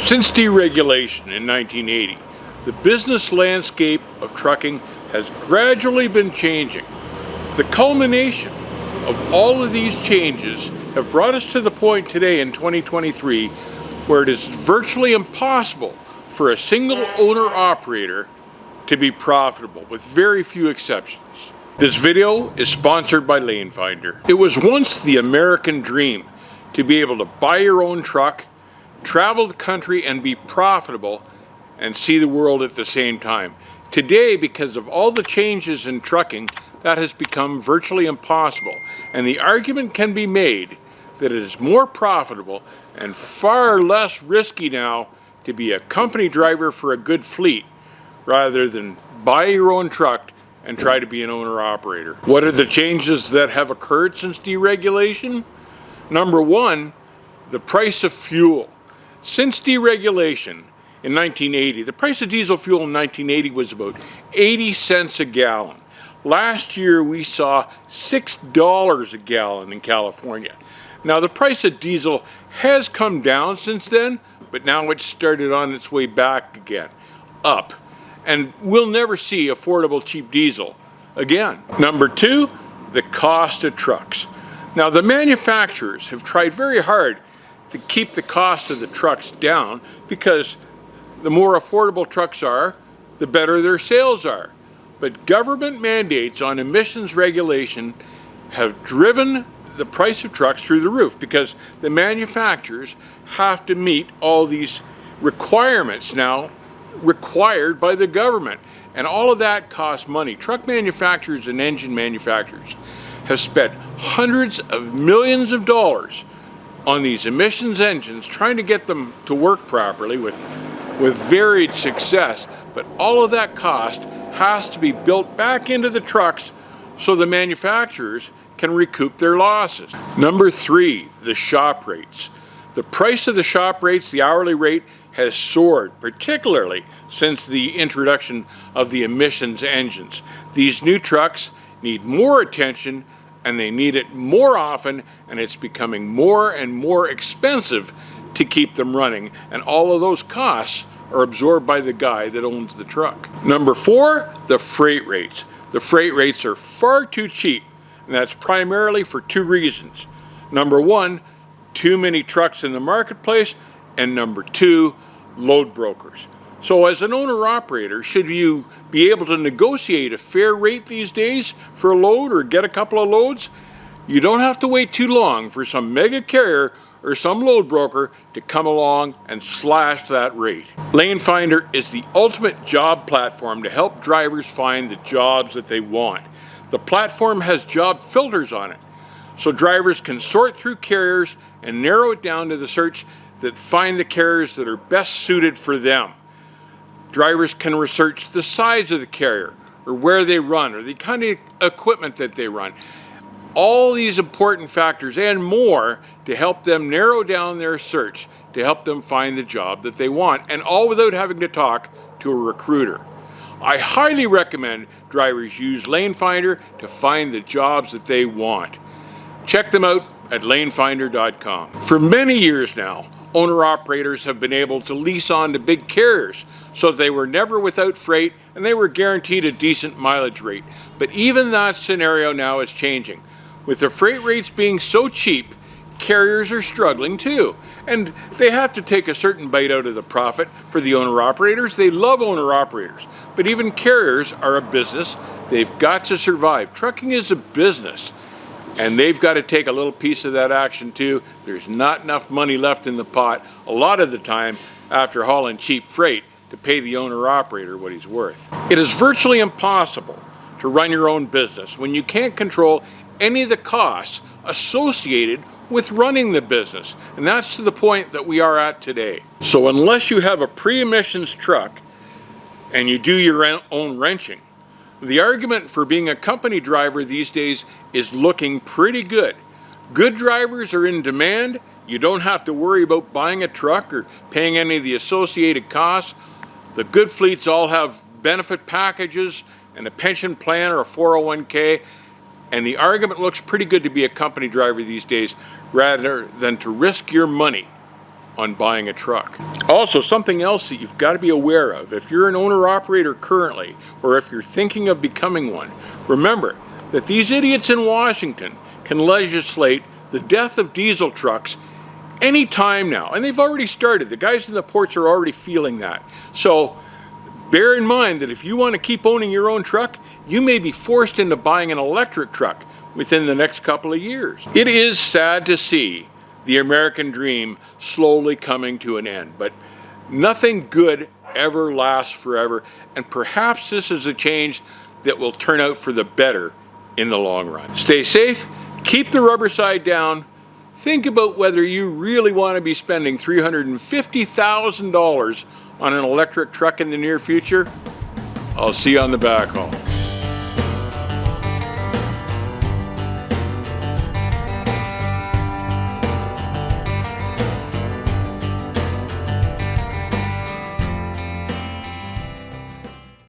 Since deregulation in 1980, the business landscape of trucking has gradually been changing. The culmination of all of these changes have brought us to the point today in 2023 where it is virtually impossible for a single owner-operator to be profitable, with very few exceptions. This video is sponsored by Lanefinder. It was once the American dream to be able to buy your own truck, travel the country and be profitable and see the world at the same time. Today, because of all the changes in trucking, that has become virtually impossible, and the argument can be made that it is more profitable and far less risky now to be a company driver for a good fleet rather than buy your own truck and try to be an owner-operator. What are the changes that have occurred since deregulation? Number one, the price of fuel. Since deregulation in 1980, the price of diesel fuel in 1980 was about 80 cents a gallon. Last year we saw $6 a gallon in California. Now the price of diesel has come down since then, but now it's started on its way back again, up. And we'll never see affordable cheap diesel again. Number two, the cost of trucks. Now the manufacturers have tried very hard to keep the cost of the trucks down because the more affordable trucks are, the better their sales are. But government mandates on emissions regulation have driven the price of trucks through the roof because the manufacturers have to meet all these requirements now required by the government. And all of that costs money. Truck manufacturers and engine manufacturers have spent hundreds of millions of dollars on these emissions engines, trying to get them to work properly with varied success. But all of that cost has to be built back into the trucks so the manufacturers can recoup their losses. Number three, the shop rates. The price of the shop rates, the hourly rate, has soared, particularly since the introduction of the emissions engines. These new trucks need more attention and they need it more often, and it's becoming more and more expensive to keep them running, and all of those costs are absorbed by the guy that owns the truck. Number four, the freight rates. The freight rates are far too cheap, and that's primarily for two reasons. Number one, too many trucks in the marketplace, and number two, load brokers. So as an owner-operator, should you be able to negotiate a fair rate these days for a load or get a couple of loads, you don't have to wait too long for some mega carrier or some load broker to come along and slash that rate. Lanefinder is the ultimate job platform to help drivers find the jobs that they want. The platform has job filters on it, so drivers can sort through carriers and narrow it down to the search that find the carriers that are best suited for them. Drivers can research the size of the carrier, or where they run, or the kind of equipment that they run. All these important factors and more to help them narrow down their search, to help them find the job that they want, and all without having to talk to a recruiter. I highly recommend drivers use Lanefinder to find the jobs that they want. Check them out at lanefinder.com. For many years now, owner-operators have been able to lease on to big carriers, so they were never without freight and they were guaranteed a decent mileage rate. But even that scenario now is changing. With the freight rates being so cheap, carriers are struggling too. And they have to take a certain bite out of the profit for the owner-operators. They love owner-operators. But even carriers are a business. They've got to survive. Trucking is a business, and they've got to take a little piece of that action too. There's not enough money left in the pot a lot of the time after hauling cheap freight to pay the owner-operator what he's worth. It is virtually impossible to run your own business when you can't control any of the costs associated with running the business. And that's to the point that we are at today. So unless you have a pre-emissions truck and you do your own wrenching, the argument for being a company driver these days is looking pretty good. Good drivers are in demand. You don't have to worry about buying a truck or paying any of the associated costs. The good fleets all have benefit packages and a pension plan or a 401k, and the argument looks pretty good to be a company driver these days rather than to risk your money on buying a truck. Also, something else that you've got to be aware of, if you're an owner-operator currently, or if you're thinking of becoming one, remember that these idiots in Washington can legislate the death of diesel trucks any time now. And they've already started. The guys in the ports are already feeling that. So bear in mind that if you want to keep owning your own truck, you may be forced into buying an electric truck within the next couple of years. It is sad to see the American dream slowly coming to an end, but nothing good ever lasts forever, and perhaps this is a change that will turn out for the better in the long run. Stay safe, keep the rubber side down, think about whether you really want to be spending $350,000 on an electric truck in the near future. I'll see you on the backhaul.